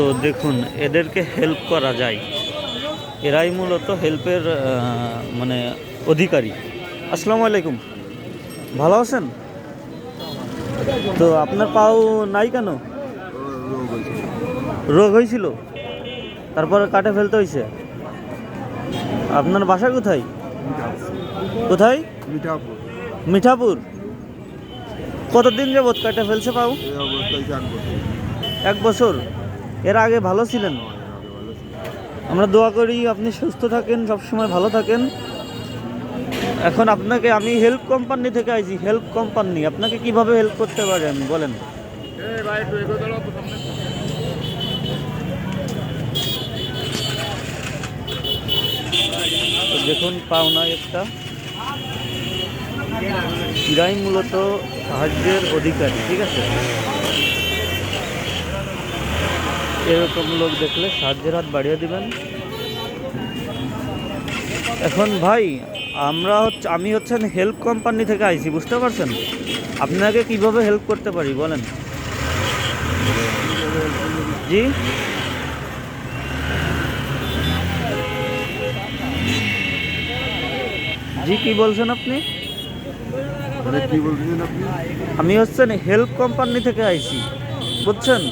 তো দেখুন, এদেরকে হেল্প করা যায়, এরাই মূলত হেল্পের মানে অধিকারী। আসসালামু আলাইকুম, ভালো আছেন? তো আপনার পাও নাই কেন? রোগ হয়েছিল, তারপরে কাটে ফেলতে হয়েছে। আপনার বাসা কোথায়? কোথায়? মিঠাপুর। কতদিন যাবৎ কাটে ফেলছে পাও? 1 বছর। এর আগে ভালো ছিলেন? আমরা দোয়া করি আপনি সুস্থ থাকেন, সবসময় ভালো থাকেন। এখন আপনাকে আমি হেল্প কোম্পানি থেকে আইছি। হেল্প কোম্পানি আপনাকে কিভাবে হেল্প করতে পারি আমি বলেন? দেখুন, পাওনা একটা, এরাই মূলত সাহায্যের অধিকারী, ঠিক আছে? এরকম লোক দেখলে সাহায্যের হাত বাড়িয়ে দিবেন। এখন ভাই, আমি হচ্ছেন হেল্প কোম্পানি থেকে আইছি, বুঝতে পারছেন? আপনাকে কিভাবে হেল্প করতে পারি বলেন? জি, জি, কি বলছেন আপনি? আমি হচ্ছেন হেল্প কোম্পানি থেকে আইছি, বুঝছেন?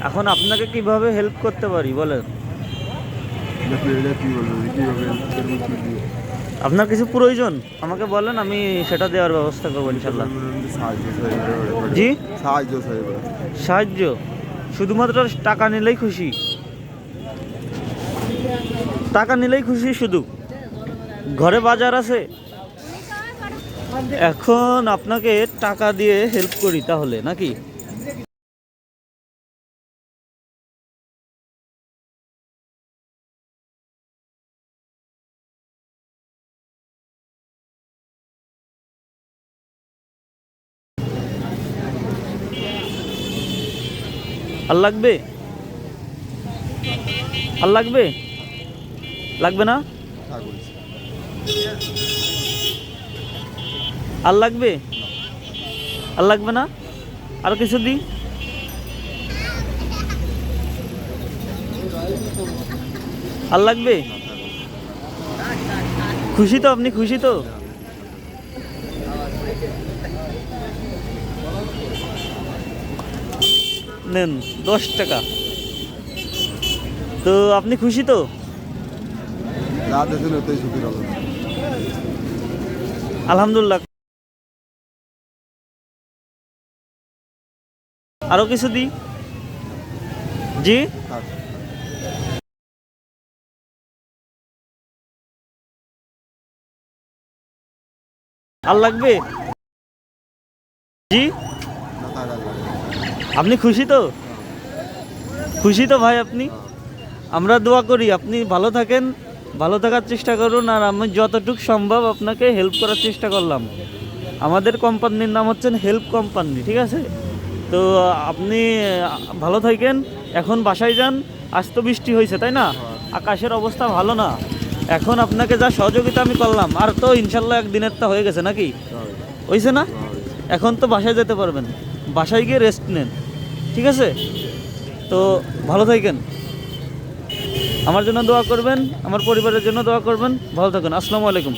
এখন আপনাকে কিভাবে হেল্প করতে পারি বলেন? আপনার কিছু প্রয়োজন আমাকে বলেন, আমি সেটা দেওয়ার ব্যবস্থা করবো ইনশাল্লাহ। জি, সাহায্য শুধুমাত্র টাকা নিলেই খুশি? টাকা নিলেই খুশি শুধু? ঘরে বাজার আছে? এখন আপনাকে টাকা দিয়ে হেল্প করি তাহলে নাকি? আর লাগবে? আর লাগবে? লাগবে না? আর লাগবে? আর লাগবে না? আর কিছু দিই? আর লাগবে? খুশি তো আপনি? খুশি তো? নেন 10 টাকা। তো আপনি খুশি তো? আলহামদুলিল্লাহ। আরো কিছু দিই? জি, আর লাগবে? জি, আপনি খুশি তো? খুশি তো ভাই আপনি? আমরা দোয়া করি আপনি ভালো থাকেন, ভালো থাকার চেষ্টা করুন। আর আমি যতটুকু সম্ভব আপনাকে হেল্প করার চেষ্টা করলাম। আমাদের কোম্পানির নাম হচ্ছেন হেল্প কোম্পানি, ঠিক আছে? তো আপনি ভালো থাকেন, এখন বাসায় যান। আজ তো বৃষ্টি হয়েছে, তাই না? আকাশের অবস্থা ভালো না। এখন আপনাকে যা সহযোগিতা আমি করলাম, আর তো ইনশাল্লাহ একদিনের তা হয়ে গেছে নাকি? হয়েছে না? এখন তো বাসায় যেতে পারবেন, বাসায় গিয়ে রেস্ট নেন, ঠিক আছে? তো ভালো থাকেন, আমার জন্য দোয়া করবেন, আমার পরিবারের জন্য দোয়া করবেন। ভালো থাকুন। আসসালামু আলাইকুম।